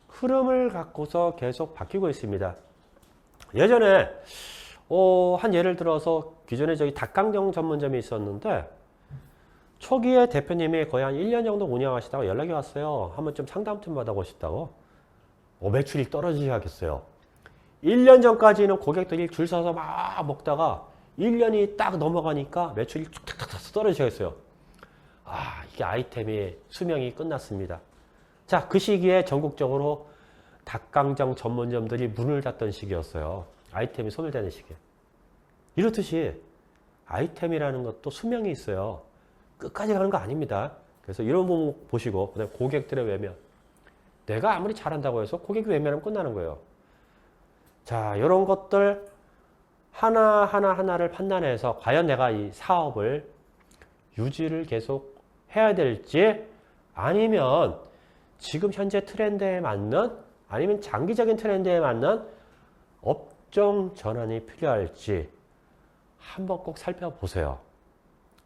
흐름을 갖고서 계속 바뀌고 있습니다. 예전에 한 예를 들어서 기존에 저희 닭강정 전문점이 있었는데 초기에 대표님이 거의 한 1년 정도 운영하시다가 연락이 왔어요. 한번 좀 상담 좀 받아보고 싶다고. 매출이 떨어지기 시작했어요. 1년 전까지는 고객들이 줄 서서 막 먹다가 1년이 딱 넘어가니까 매출이 툭툭툭 떨어지기 시작했어요. 이게 아이템이 수명이 끝났습니다. 자, 그 시기에 전국적으로 닭강정 전문점들이 문을 닫던 시기였어요. 아이템이 소멸되는 시기에. 이렇듯이 아이템이라는 것도 수명이 있어요. 끝까지 가는 거 아닙니다. 그래서 이런 부분 보시고, 그다음에 고객들의 외면. 내가 아무리 잘한다고 해서 고객이 외면하면 끝나는 거예요. 자, 이런 것들 하나를 판단해서 과연 내가 이 사업을 유지를 계속 해야 될지 아니면 지금 현재 트렌드에 맞는 아니면 장기적인 트렌드에 맞는 업종 전환이 필요할지 한번 꼭 살펴보세요.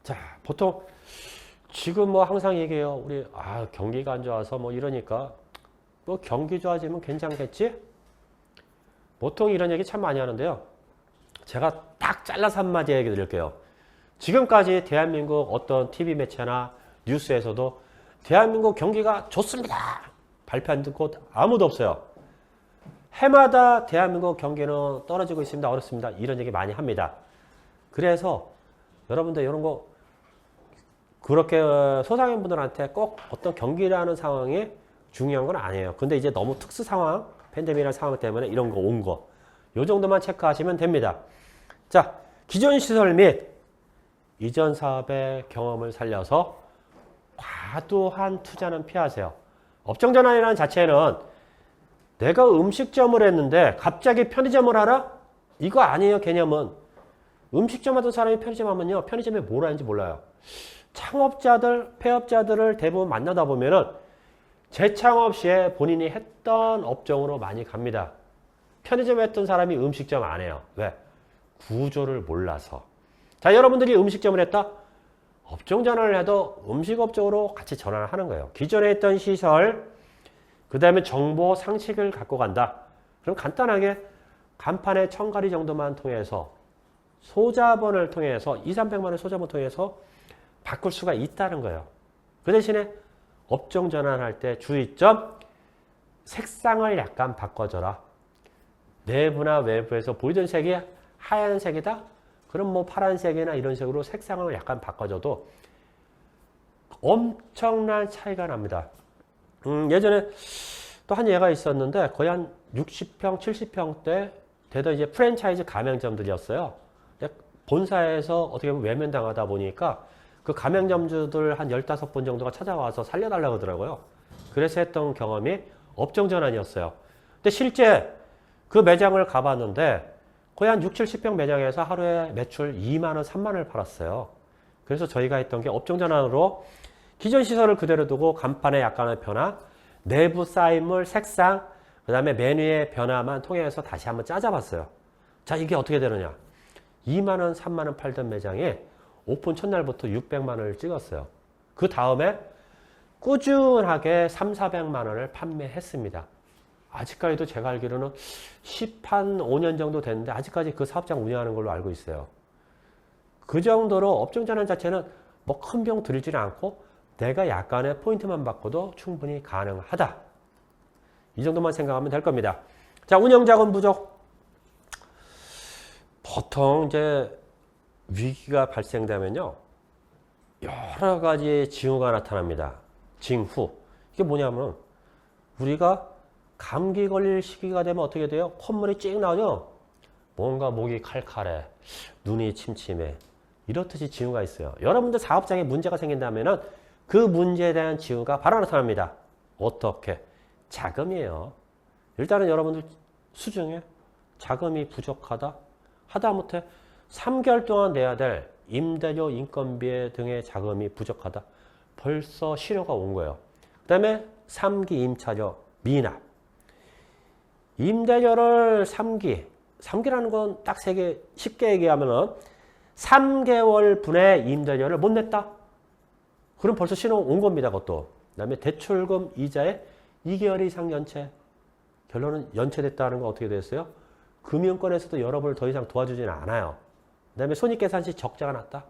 자, 보통 지금 뭐 항상 얘기해요. 우리 경기가 안 좋아서 뭐 이러니까 뭐 경기 좋아지면 괜찮겠지? 보통 이런 얘기 참 많이 하는데요. 제가 딱 잘라서 한마디 얘기 드릴게요. 지금까지 대한민국 어떤 TV 매체나 뉴스에서도 대한민국 경기가 좋습니다. 발표한 곳 아무도 없어요. 해마다 대한민국 경기는 떨어지고 있습니다. 어렵습니다. 이런 얘기 많이 합니다. 그래서 여러분들 이런 거 그렇게 소상인분들한테 꼭 어떤 경기라는 상황이 중요한 건 아니에요. 근데 이제 너무 특수 상황, 팬데믹이라는 상황 때문에 이런 거 온 거. 요 정도만 체크하시면 됩니다. 자, 기존 시설 및 이전 사업의 경험을 살려서 과도한 투자는 피하세요. 업종 전환이라는 자체는 내가 음식점을 했는데 갑자기 편의점을 하라? 이거 아니에요, 개념은. 음식점 하던 사람이 편의점 하면요, 편의점에 뭘 하는지 몰라요. 창업자들, 폐업자들을 대부분 만나다 보면은 재창업 시에 본인이 했던 업종으로 많이 갑니다. 편의점 했던 사람이 음식점 안 해요. 왜? 구조를 몰라서. 자, 여러분들이 음식점을 했다? 업종 전환을 해도 음식업종으로 같이 전환을 하는 거예요. 기존에 했던 시설, 그 다음에 정보 상식을 갖고 간다. 그럼 간단하게 간판의 1000가리 정도만 통해서 소자본을 통해서 200~300만 원 소자본 통해서 바꿀 수가 있다는 거예요. 그 대신에 업종 전환할 때 주의점, 색상을 약간 바꿔줘라. 내부나 외부에서 보이던 색이 하얀색이다? 그럼 뭐 파란색이나 이런 식으로 색상을 약간 바꿔줘도 엄청난 차이가 납니다. 예전에 또 한 예가 있었는데 거의 한 60평, 70평대 되던 이제 프랜차이즈 가맹점들이었어요. 본사에서 어떻게 보면 외면당하다 보니까 그 가맹점주들 한 15분 정도가 찾아와서 살려달라고 하더라고요. 그래서 했던 경험이 업종 전환이었어요. 근데 실제 그 매장을 가봤는데 거의 한 60, 70평 매장에서 하루에 매출 2만 원, 3만 원을 팔았어요. 그래서 저희가 했던 게 업종 전환으로 기존 시설을 그대로 두고 간판에 약간의 변화, 내부 사인물, 색상, 그 다음에 메뉴의 변화만 통해서 다시 한번 짜잡았어요. 자, 이게 어떻게 되느냐. 2만 원, 3만 원 팔던 매장에 오픈 첫날부터 600만 원을 찍었어요. 그 다음에 꾸준하게 300~400만 원을 판매했습니다. 아직까지도 제가 알기로는 5년 정도 됐는데 아직까지 그 사업장 운영하는 걸로 알고 있어요. 그 정도로 업종 전환 자체는 뭐 큰 비용 들이지는 않고 내가 약간의 포인트만 바꿔도 충분히 가능하다. 이 정도만 생각하면 될 겁니다. 자, 운영자금 부족. 보통 이제 위기가 발생되면요, 여러 가지 징후가 나타납니다. 징후. 이게 뭐냐면 우리가 감기 걸릴 시기가 되면 어떻게 돼요? 콧물이 찍 나오죠? 뭔가 목이 칼칼해, 눈이 침침해. 이렇듯이 징후가 있어요. 여러분들 사업장에 문제가 생긴다면은 그 문제에 대한 징후가 바로 나타납니다. 어떻게? 자금이에요. 일단은 여러분들 수중에 자금이 부족하다? 하다못해 3개월 동안 내야 될 임대료, 인건비 등의 자금이 부족하다. 벌써 신호가 온 거예요. 그 다음에 3기 임차료 미납. 임대료를 3기라는 건 딱 3개, 쉽게 얘기하면은 3개월 분의 임대료를 못 냈다. 그럼 벌써 신호 온 겁니다, 그것도. 그 다음에 대출금 이자에 2개월 이상 연체. 결론은 연체됐다는 건 어떻게 됐어요? 금융권에서도 여러분을 더 이상 도와주지는 않아요. 그 다음에 손익계산시 적자가 났다.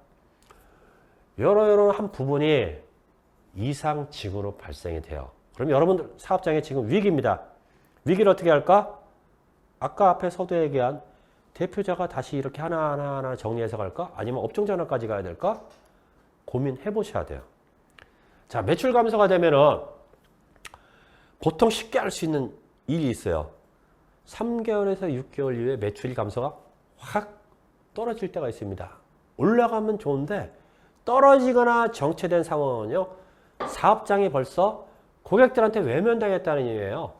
여러 한 부분이 이상징후로 발생이 돼요. 그럼 여러분들 사업장에 지금 위기입니다. 위기를 어떻게 할까? 아까 앞에 서두에 얘기한 대표자가 다시 이렇게 하나하나 정리해서 갈까? 아니면 업종 전환까지 가야 될까? 고민해 보셔야 돼요. 자, 매출 감소가 되면은 보통 쉽게 할 수 있는 일이 있어요. 3개월에서 6개월 이후에 매출 감소가 확 떨어질 때가 있습니다. 올라가면 좋은데 떨어지거나 정체된 상황은요, 사업장이 벌써 고객들한테 외면당했다는 얘기예요.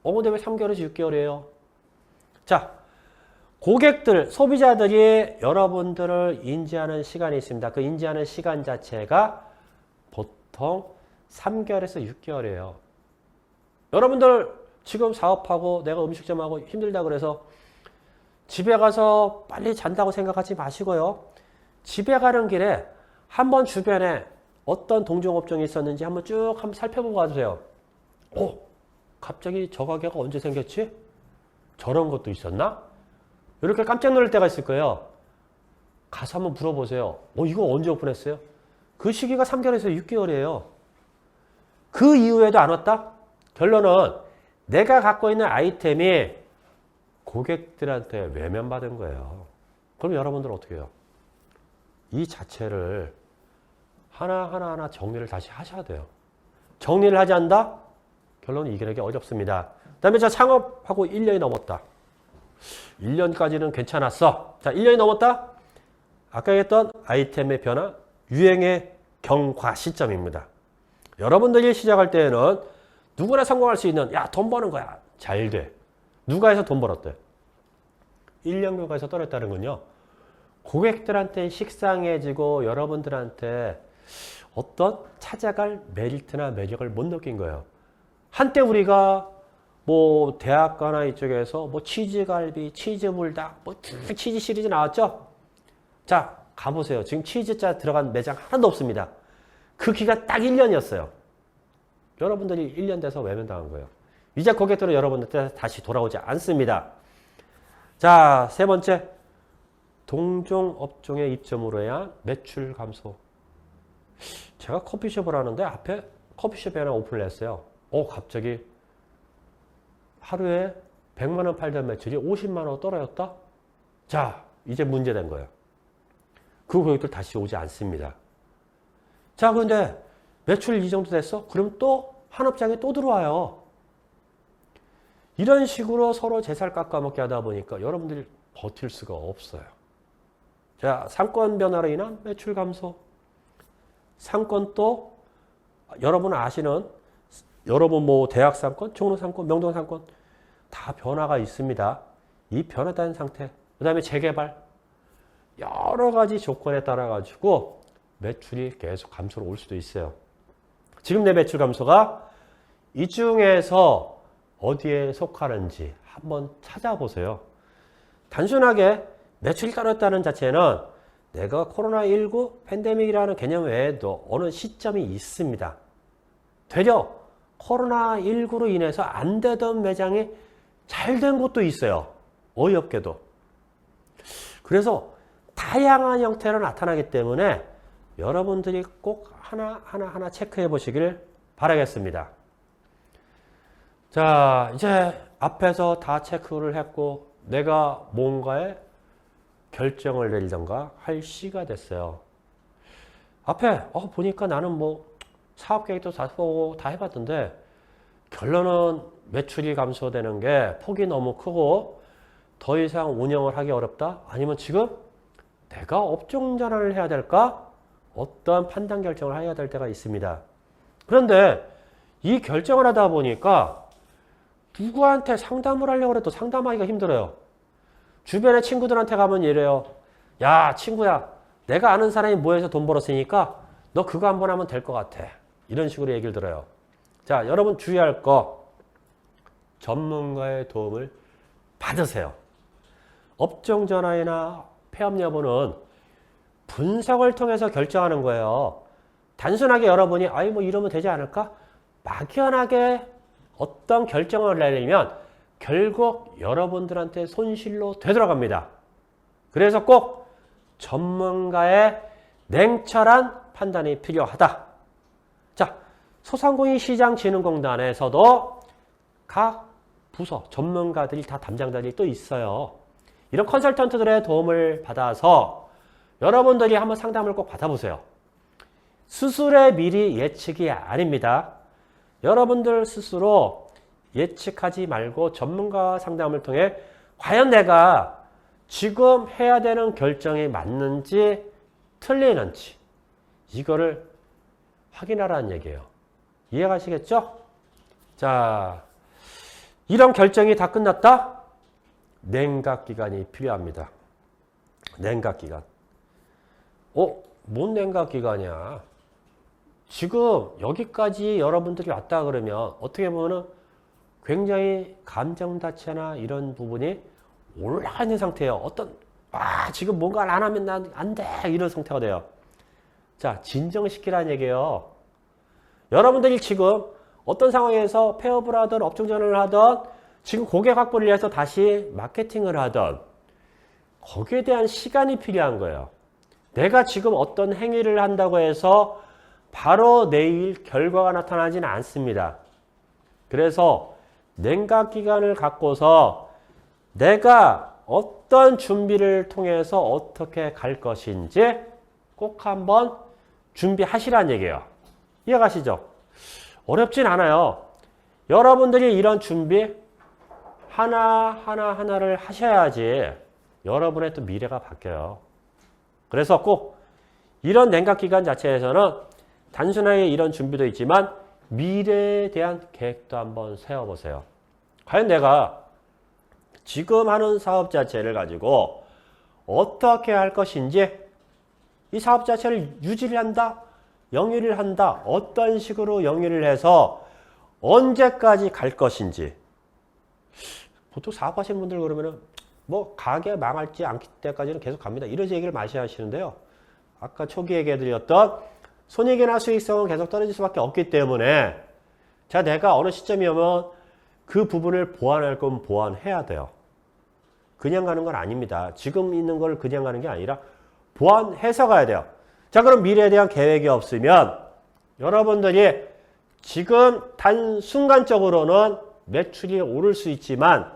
근데 왜 3개월에서 6개월이에요? 자, 고객들, 소비자들이 여러분들을 인지하는 시간이 있습니다. 그 인지하는 시간 자체가 보통 3개월에서 6개월이에요. 여러분들 지금 사업하고 내가 음식점하고 힘들다 그래서 집에 가서 빨리 잔다고 생각하지 마시고요. 집에 가는 길에 한번 주변에 어떤 동종업종이 있었는지 한번 쭉 한번 살펴보고 가주세요. 갑자기 저 가게가 언제 생겼지? 저런 것도 있었나? 이렇게 깜짝 놀랄 때가 있을 거예요. 가서 한번 물어보세요. 이거 언제 오픈했어요? 그 시기가 3개월에서 6개월이에요. 그 이후에도 안 왔다? 결론은 내가 갖고 있는 아이템이 고객들한테 외면받은 거예요. 그럼 여러분들은 어떻게 해요? 이 자체를 하나하나 정리를 다시 하셔야 돼요. 정리를 하지 않는다? 결론은 이겨내기 어렵습니다. 그 다음에 자, 창업하고 1년이 넘었다. 1년까지는 괜찮았어. 자, 1년이 넘었다? 아까 얘기했던 아이템의 변화, 유행의 경과 시점입니다. 여러분들이 시작할 때에는 누구나 성공할 수 있는, 야, 돈 버는 거야. 잘 돼. 누가 해서 돈 벌었대? 1년 경과에서 떨어졌다는 건요, 고객들한테 식상해지고 여러분들한테 어떤 찾아갈 메리트나 매력을 못 느낀 거예요. 한때 우리가 뭐 대학가나 이쪽에서 뭐 치즈갈비, 치즈불닭, 뭐 치즈 시리즈 나왔죠? 자, 가보세요. 지금 치즈자 들어간 매장 하나도 없습니다. 그 기가 딱 1년이었어요. 여러분들이 1년 돼서 외면당한 거예요. 이제 고객들은 여러분들한테 다시 돌아오지 않습니다. 자, 세 번째. 동종 업종의 입점으로 인한 매출 감소. 제가 커피숍을 하는데 앞에 커피숍이 하나 오픈을 했어요. 갑자기 하루에 100만 원 팔던 매출이 50만 원 떨어졌다? 자, 이제 문제된 거예요. 그 고객들 다시 오지 않습니다. 자, 그런데 매출 이 정도 됐어? 그럼 또 한 업장에 또 들어와요. 이런 식으로 서로 제살 깎아먹게 하다 보니까 여러분들이 버틸 수가 없어요. 자, 상권 변화로 인한 매출 감소. 상권 또 여러분 아시는 여러분 뭐 대학 상권, 종로 상권, 명동 상권 다 변화가 있습니다. 이 변화된 상태. 그 다음에 재개발. 여러 가지 조건에 따라 가지고 매출이 계속 감소로 올 수도 있어요. 지금 내 매출 감소가 이 중에서 어디에 속하는지 한번 찾아보세요. 단순하게 매출이 떨어졌다는 자체는 내가 코로나19 팬데믹이라는 개념 외에도 어느 시점이 있습니다. 되려 코로나19로 인해서 안 되던 매장이 잘 된 곳도 있어요. 어이없게도. 그래서 다양한 형태로 나타나기 때문에 여러분들이 꼭 하나 체크해 보시길 바라겠습니다. 자, 이제 앞에서 다 체크를 했고 내가 뭔가에 결정을 내리던가 할 시가 됐어요. 앞에 보니까 나는 뭐 사업 계획도 다 보고 다 해봤던데 결론은 매출이 감소되는 게 폭이 너무 크고 더 이상 운영을 하기 어렵다? 아니면 지금 내가 업종 전환을 해야 될까? 어떠한 판단 결정을 해야 될 때가 있습니다. 그런데 이 결정을 하다 보니까 누구한테 상담을 하려고 해도 상담하기가 힘들어요. 주변의 친구들한테 가면 이래요. 야, 친구야, 내가 아는 사람이 뭐해서 돈 벌었으니까 너 그거 한번 하면 될 것 같아. 이런 식으로 얘기를 들어요. 자, 여러분 주의할 거, 전문가의 도움을 받으세요. 업종 전환이나 폐업 여부는 분석을 통해서 결정하는 거예요. 단순하게 여러분이 뭐 이러면 되지 않을까? 막연하게 어떤 결정을 내리면 결국 여러분들한테 손실로 되돌아갑니다. 그래서 꼭 전문가의 냉철한 판단이 필요하다. 자, 소상공인시장진흥공단에서도 각 부서 전문가들이 다 담당자들이 또 있어요. 이런 컨설턴트들의 도움을 받아서 여러분들이 한번 상담을 꼭 받아보세요. 수술의 미리 예측이 아닙니다. 여러분들 스스로 예측하지 말고 전문가 상담을 통해 과연 내가 지금 해야 되는 결정이 맞는지 틀리는지 이거를 확인하라는 얘기예요. 이해가시겠죠? 자, 이런 결정이 다 끝났다? 냉각기간이 필요합니다. 냉각기간. 뭔 냉각기간이야? 지금 여기까지 여러분들이 왔다 그러면 어떻게 보면 굉장히 감정자체나 이런 부분이 올라가 있는 상태예요. 지금 뭔가를 안 하면 난 안 돼. 이런 상태가 돼요. 자, 진정시키라는 얘기예요. 여러분들이 지금 어떤 상황에서 폐업을 하든 업종 전환을 하든 지금 고객 확보를 위해서 다시 마케팅을 하든 거기에 대한 시간이 필요한 거예요. 내가 지금 어떤 행위를 한다고 해서 바로 내일 결과가 나타나지는 않습니다. 그래서 냉각기간을 갖고서 내가 어떤 준비를 통해서 어떻게 갈 것인지 꼭 한번 준비하시라는 얘기예요. 이해가시죠? 어렵진 않아요. 여러분들이 이런 준비 하나를 하셔야지 여러분의 또 미래가 바뀌어요. 그래서 꼭 이런 냉각기간 자체에서는 단순하게 이런 준비도 있지만 미래에 대한 계획도 한번 세워보세요. 과연 내가 지금 하는 사업 자체를 가지고 어떻게 할 것인지, 이 사업 자체를 유지를 한다, 영위를 한다, 어떤 식으로 영위를 해서 언제까지 갈 것인지. 보통 사업하시는 분들 그러면은 뭐 가게 망할지 않기 때까지는 계속 갑니다. 이런 얘기를 많이 하시는데요. 아까 초기 얘기해드렸던 손익이나 수익성은 계속 떨어질 수밖에 없기 때문에 내가 어느 시점이 오면 그 부분을 보완할 건 보완해야 돼요. 그냥 가는 건 아닙니다. 지금 있는 걸 그냥 가는 게 아니라 보완해서 가야 돼요. 자, 그럼 미래에 대한 계획이 없으면 여러분들이 지금 단 순간적으로는 매출이 오를 수 있지만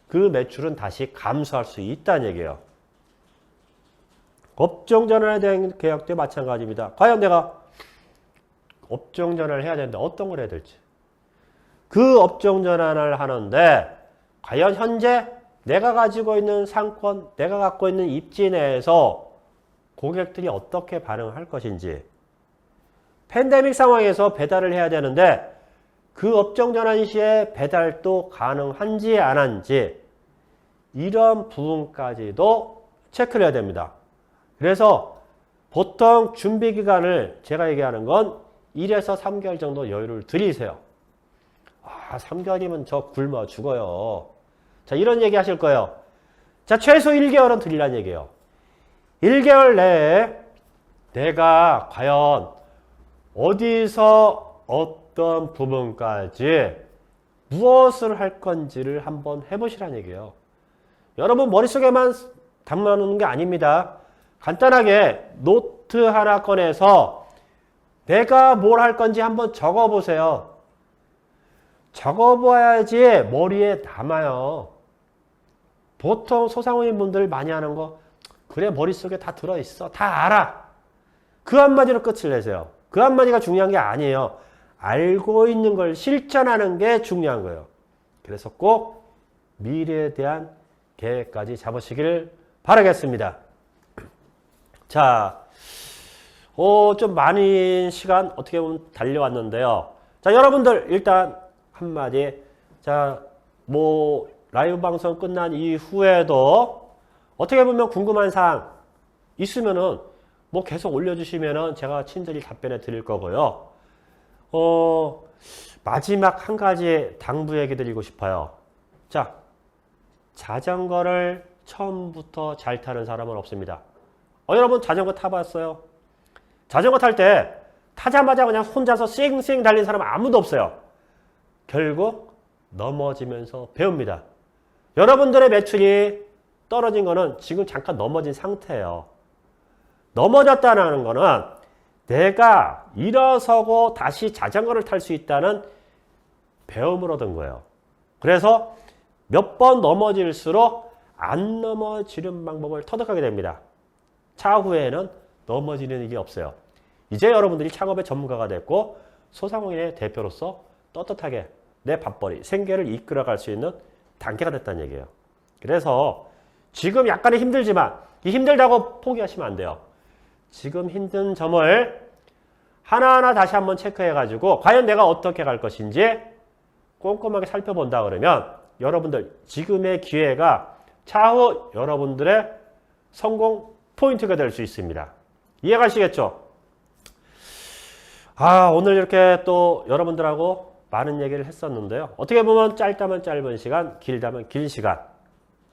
그 매출은 다시 감소할 수 있다는 얘기예요. 업종 전환에 대한 계약도 마찬가지입니다. 과연 내가 업종 전환을 해야 되는데 어떤 걸 해야 될지. 그 업종 전환을 하는데 과연 현재 내가 가지고 있는 상권, 내가 갖고 있는 입지 내에서 고객들이 어떻게 반응할 것인지. 팬데믹 상황에서 배달을 해야 되는데 그 업종 전환 시에 배달도 가능한지 안 한지 이런 부분까지도 체크를 해야 됩니다. 그래서 보통 준비 기간을 제가 얘기하는 건 1에서 3개월 정도 여유를 드리세요. 3개월이면 저 굶어 죽어요. 자, 이런 얘기 하실 거예요. 자, 최소 1개월은 드리라는 얘기예요. 1개월 내에 내가 과연 어디서 어떤 부분까지 무엇을 할 건지를 한번 해보시라는 얘기예요. 여러분 머릿속에만 담아놓는 게 아닙니다. 간단하게 노트 하나 꺼내서 내가 뭘 할 건지 한번 적어보세요. 적어봐야지 머리에 남아요. 보통 소상공인 분들 많이 하는 거 그래 머릿속에 다 들어있어. 다 알아. 그 한마디로 끝을 내세요. 그 한마디가 중요한 게 아니에요. 알고 있는 걸 실천하는 게 중요한 거예요. 그래서 꼭 미래에 대한 계획까지 잡으시길 바라겠습니다. 자, 좀 많은 시간 어떻게 보면 달려왔는데요. 자, 여러분들 일단 한마디. 자, 라이브 방송 끝난 이후에도 어떻게 보면 궁금한 사항 있으면은 계속 올려주시면은 제가 친절히 답변해 드릴 거고요. 마지막 한 가지 당부 얘기 드리고 싶어요. 자, 자전거를 처음부터 잘 타는 사람은 없습니다. 여러분 자전거 타봤어요? 자전거 탈 때 타자마자 그냥 혼자서 쌩쌩 달리는 사람은 아무도 없어요. 결국 넘어지면서 배웁니다. 여러분들의 매출이 떨어진 거는 지금 잠깐 넘어진 상태예요. 넘어졌다는 거는 내가 일어서고 다시 자전거를 탈 수 있다는 배움을 얻은 거예요. 그래서 몇 번 넘어질수록 안 넘어지는 방법을 터득하게 됩니다. 차후에는 넘어지는 일이 없어요. 이제 여러분들이 창업의 전문가가 됐고 소상공인의 대표로서 떳떳하게 내 밥벌이, 생계를 이끌어갈 수 있는 단계가 됐다는 얘기예요. 그래서 지금 약간은 힘들지만 이 힘들다고 포기하시면 안 돼요. 지금 힘든 점을 하나하나 다시 한번 체크해가지고 과연 내가 어떻게 갈 것인지 꼼꼼하게 살펴본다 그러면 여러분들 지금의 기회가 차후 여러분들의 성공 포인트가 될 수 있습니다. 이해가시겠죠? 오늘 이렇게 또 여러분들하고 많은 얘기를 했었는데요. 어떻게 보면 짧다면 짧은 시간, 길다면 긴 시간.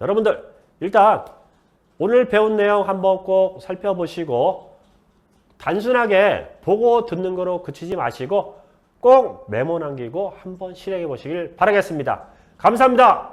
여러분들 일단 오늘 배운 내용 한번 꼭 살펴보시고 단순하게 보고 듣는 거로 그치지 마시고 꼭 메모 남기고 한번 실행해 보시길 바라겠습니다. 감사합니다.